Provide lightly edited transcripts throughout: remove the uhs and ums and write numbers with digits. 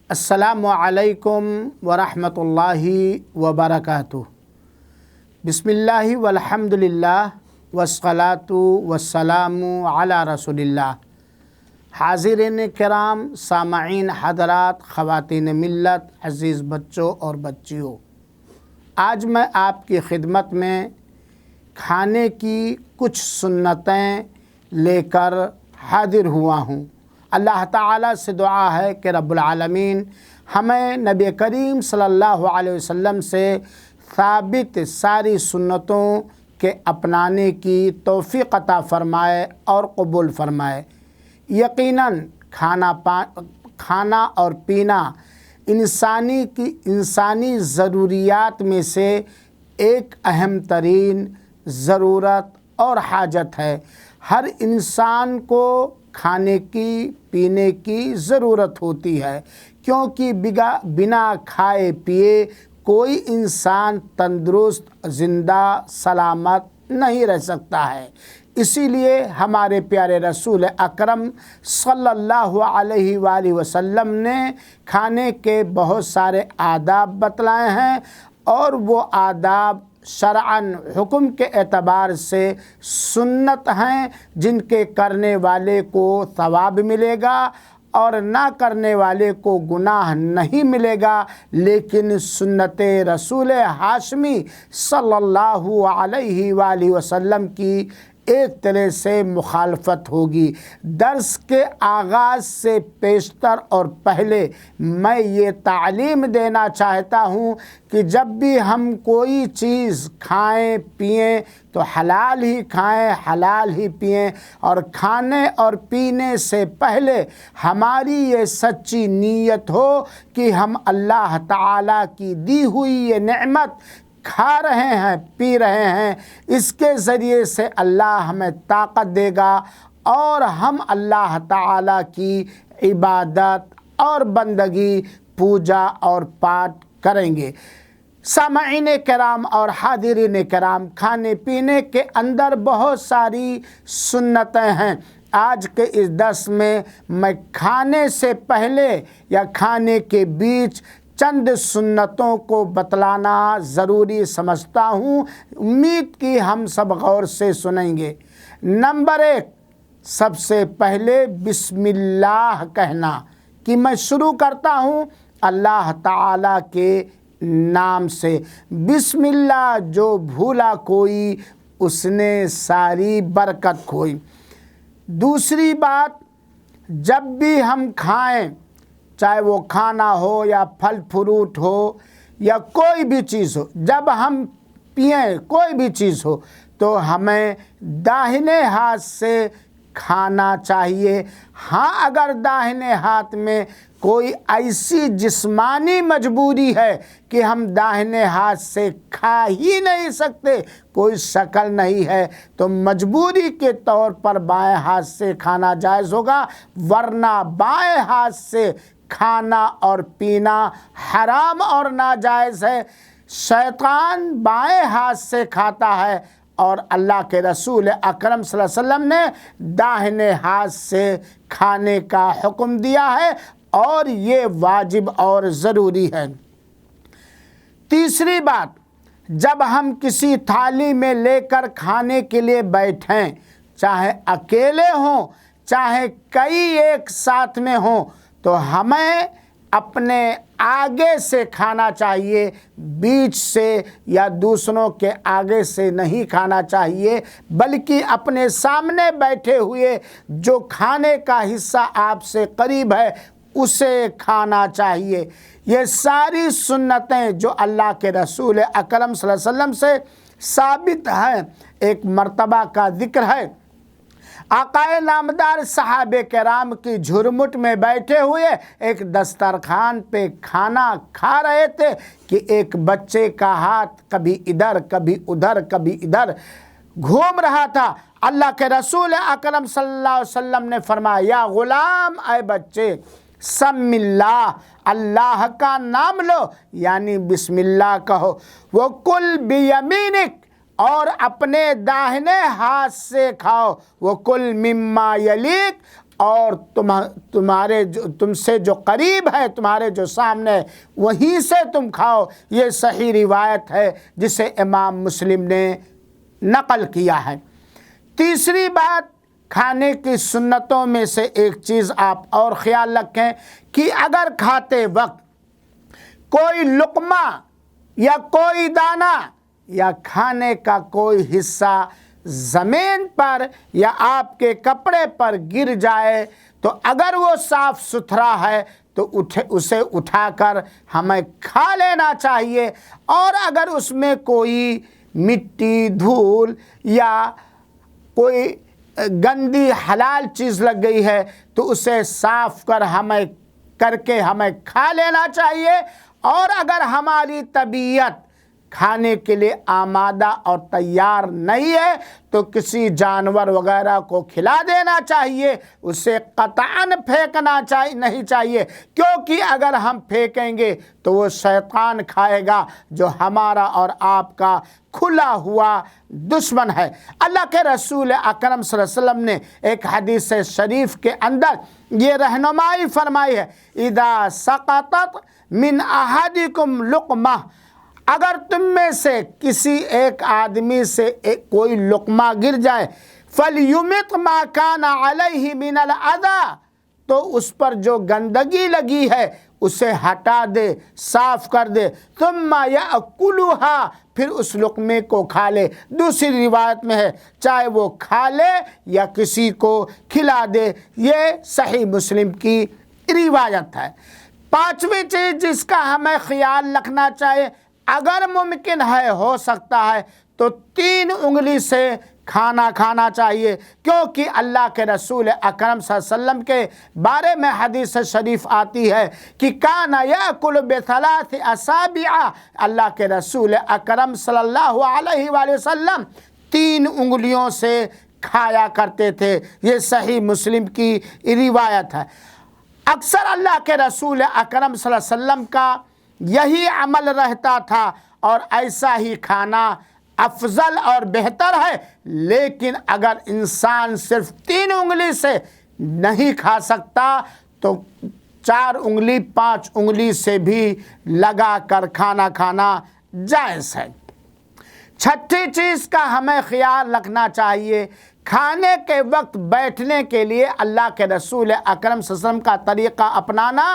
السلام علیکم ورحمۃ اللہ وبرکاتہ۔ بسم اللہ والحمد للہ والصلاة والسلام علی رسول اللہ۔ حاضرین کرام، سامعین حضرات، خواتین ملت، عزیز بچوں اور بچیوں، آج میں آپ کی خدمت میں کھانے کی کچھ سنتیں لے کر حاضر ہوا ہوں۔ اللہ تعالیٰ سے دعا ہے کہ رب العالمین ہمیں نبی کریم صلی اللہ علیہ وسلم سے ثابت ساری سنتوں کے اپنانے کی توفیق عطا فرمائے اور قبول فرمائے۔ یقیناً کھانا اور پینا انسانی ضروریات میں سے ایک اہم ترین ضرورت اور حاجت ہے۔ ہر انسان کو کھانے کی پینے کی ضرورت ہوتی ہے، کیونکہ بنا کھائے پیے کوئی انسان تندرست، زندہ، سلامت نہیں رہ سکتا ہے۔ اسی لیے ہمارے پیارے رسول اکرم صلی اللہ علیہ وآلہ وسلم نے کھانے کے بہت سارے آداب بتلائے ہیں، اور وہ آداب شرعاً حکم کے اعتبار سے سنت ہیں، جن کے کرنے والے کو ثواب ملے گا اور نہ کرنے والے کو گناہ نہیں ملے گا، لیکن سنت رسول ہاشمی صلی اللہ علیہ وآلہ وسلم کی ایک طرح سے مخالفت ہوگی۔ درس کے آغاز سے پیشتر اور پہلے میں یہ تعلیم دینا چاہتا ہوں کہ جب بھی ہم کوئی چیز کھائیں پئیں تو حلال ہی کھائیں، حلال ہی پئیں، اور کھانے اور پینے سے پہلے ہماری یہ سچی نیت ہو کہ ہم اللہ تعالیٰ کی دی ہوئی یہ نعمت کھا رہے ہیں، پی رہے ہیں، اس کے ذریعے سے اللہ ہمیں طاقت دے گا اور ہم اللہ تعالیٰ کی عبادت اور بندگی، پوجا اور پاٹ کریں گے۔ سامعین کرام اور حاضرین کرام، کھانے پینے کے اندر بہت ساری سنتیں ہیں۔ آج کے اس درس میں کھانے سے پہلے یا کھانے کے بیچ چند سنتوں کو بتلانا ضروری سمجھتا ہوں۔ امید کی ہم سب غور سے سنیں گے۔ نمبر 1، سب سے پہلے بسم اللہ کہنا، کہ میں شروع کرتا ہوں اللہ تعالیٰ کے نام سے۔ بسم اللہ جو بھولا کوئی، اس نے ساری برکت کھوئی۔ دوسری بات، جب بھی ہم کھائیں، چاہے وہ کھانا ہو یا پھل فروٹ ہو یا کوئی بھی چیز ہو، جب ہم پئیں کوئی بھی چیز ہو تو ہمیں داہنے ہاتھ سے کھانا چاہیے۔ ہاں، اگر داہنے ہاتھ میں کوئی ایسی جسمانی مجبوری ہے کہ ہم داہنے ہاتھ سے کھا ہی نہیں سکتے، کوئی شکل نہیں ہے، تو مجبوری کے طور پر بائیں ہاتھ سے کھانا جائز ہوگا، ورنہ بائیں ہاتھ سے کھانا اور پینا حرام اور ناجائز ہے۔ شیطان بائیں ہاتھ سے کھاتا ہے، اور اللہ کے رسول اکرم صلی اللہ علیہ وسلم نے داہنے ہاتھ سے کھانے کا حکم دیا ہے، اور یہ واجب اور ضروری ہے۔ تیسری بات، جب ہم کسی تھالی میں لے کر کھانے کے لیے بیٹھیں، چاہے اکیلے ہوں چاہے کئی ایک ساتھ میں ہوں، تو ہمیں اپنے آگے سے کھانا چاہیے، بیچ سے یا دوسروں کے آگے سے نہیں کھانا چاہیے، بلکہ اپنے سامنے بیٹھے ہوئے جو کھانے کا حصہ آپ سے قریب ہے اسے کھانا چاہیے۔ یہ ساری سنتیں جو اللہ کے رسول اکرم صلی اللہ علیہ وسلم سے ثابت ہیں۔ ایک مرتبہ کا ذکر ہے، آقائے نامدار صحابہ کرام کی جھرمٹ میں بیٹھے ہوئے ایک دسترخوان پہ کھانا کھا رہے تھے کہ ایک بچے کا ہاتھ کبھی ادھر کبھی ادھر کبھی ادھر گھوم رہا تھا۔ اللہ کے رسول اکرم صلی اللہ علیہ وسلم نے فرمایا، یا غلام، اے بچے، سم اللہ، اللہ کا نام لو، یعنی بسم اللہ کہو، وَكُلْ بِيَمِينِكَ، اور اپنے داہنے ہاتھ سے کھاؤ، وَكُلْ مِمَّا يَلِيكَ، اور تم سے جو قریب ہے، تمہارے جو سامنے ہے وہیں سے تم کھاؤ۔ یہ صحیح روایت ہے جسے امام مسلم نے نقل کیا ہے۔ تیسری بات، کھانے کی سنتوں میں سے ایک چیز آپ اور خیال رکھیں کہ اگر کھاتے وقت کوئی لقمہ یا کوئی دانہ یا کھانے کا کوئی حصہ زمین پر یا آپ کے کپڑے پر گر جائے تو اگر وہ صاف ستھرا ہے تو اسے اٹھا کر ہمیں کھا لینا چاہیے، اور اگر اس میں کوئی مٹی، دھول یا کوئی گندی حلال چیز لگ گئی ہے تو اسے صاف کر کے ہمیں کھا لینا چاہیے، اور اگر ہماری طبیعت کھانے کے لیے آمادہ اور تیار نہیں ہے تو کسی جانور وغیرہ کو کھلا دینا چاہیے، اسے قطعاً پھینکنا نہیں چاہیے، کیونکہ اگر ہم پھینکیں گے تو وہ شیطان کھائے گا جو ہمارا اور آپ کا کھلا ہوا دشمن ہے۔ اللہ کے رسول اکرم صلی اللہ علیہ وسلم نے ایک حدیث شریف کے اندر یہ رہنمائی فرمائی ہے، اذا سقطت من احدکم لقمہ، اگر تم میں سے کسی ایک آدمی سے کوئی لقمہ گر جائے، فَلْيُمِطْ مَا كَانَ عَلَيْهِ مِنَ الْأَذَى، تو اس پر جو گندگی لگی ہے اسے ہٹا دے، صاف کر دے، ثُمَّ يَأْكُلُهَا، پھر اس لقمے کو کھا لے۔ دوسری روایت میں ہے چاہے وہ کھا لے یا کسی کو کھلا دے۔ یہ صحیح مسلم کی روایت ہے۔ پانچویں چیز جس کا ہمیں خیال رکھنا چاہیے، اگر ممکن ہے، ہو سکتا ہے تو 3 انگلی سے کھانا کھانا چاہیے، کیونکہ اللہ کے رسول اکرم صلی اللہ علیہ وسلم کے بارے میں حدیث شریف آتی ہے کہ کان یاکل بثلاث اصابع، اللہ کے رسول اکرم صلی اللہ علیہ وآلہ وسلم 3 انگلیوں سے کھایا کرتے تھے۔ یہ صحیح مسلم کی روایت ہے۔ اکثر اللہ کے رسول اکرم صلی اللہ علیہ وسلم کا یہی عمل رہتا تھا، اور ایسا ہی کھانا افضل اور بہتر ہے، لیکن اگر انسان صرف 3 انگلی سے نہیں کھا سکتا تو 4 انگلی 5 انگلی سے بھی لگا کر کھانا جائز ہے۔ چھٹی چیز کا ہمیں خیال رکھنا چاہیے، کھانے کے وقت بیٹھنے کے لیے اللہ کے رسول اکرم صلی اللہ علیہ وسلم کا طریقہ اپنانا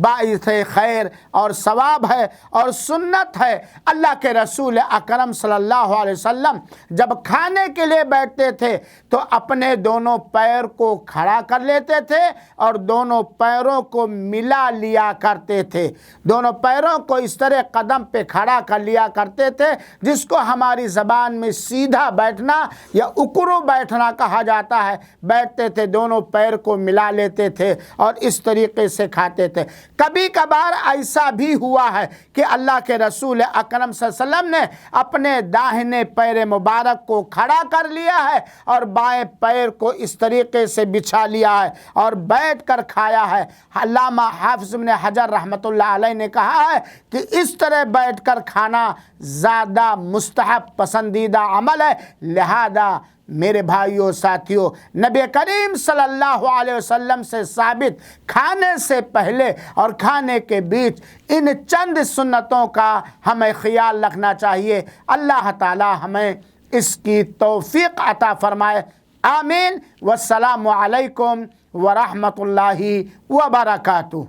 باعث خیر اور ثواب ہے اور سنت ہے۔ اللہ کے رسول اکرم صلی اللہ علیہ وسلم جب کھانے کے لیے بیٹھتے تھے تو اپنے دونوں پیر کو کھڑا کر لیتے تھے اور دونوں پیروں کو ملا لیا کرتے تھے، دونوں پیروں کو اس طرح قدم پہ کھڑا کر لیا کرتے تھے، جس کو ہماری زبان میں سیدھا بیٹھنا یا اکرو بیٹھنا کہا جاتا ہے۔ بیٹھتے تھے، دونوں پیر کو ملا لیتے تھے اور اس طریقے سے کھاتے تھے۔ کبھی کبھار ایسا بھی ہوا ہے کہ اللہ کے رسول اکرم صلی اللہ علیہ وسلم نے اپنے داہنے پیر مبارک کو کھڑا کر لیا ہے اور بائیں پیر کو اس طریقے سے بچھا لیا ہے اور بیٹھ کر کھایا ہے۔ علامہ حافظ ابن حجر رحمۃ اللہ علیہ نے کہا ہے کہ اس طرح بیٹھ کر کھانا زیادہ مستحب پسندیدہ عمل ہے، لہذا میرے بھائیوں ساتھیوں، نبی کریم صلی اللہ علیہ وسلم سے ثابت کھانے سے پہلے اور کھانے کے بیچ ان چند سنتوں کا ہمیں خیال رکھنا چاہیے۔ اللہ تعالی ہمیں اس کی توفیق عطا فرمائے، آمین۔ والسلام علیکم ورحمۃ اللہ وبرکاتہ۔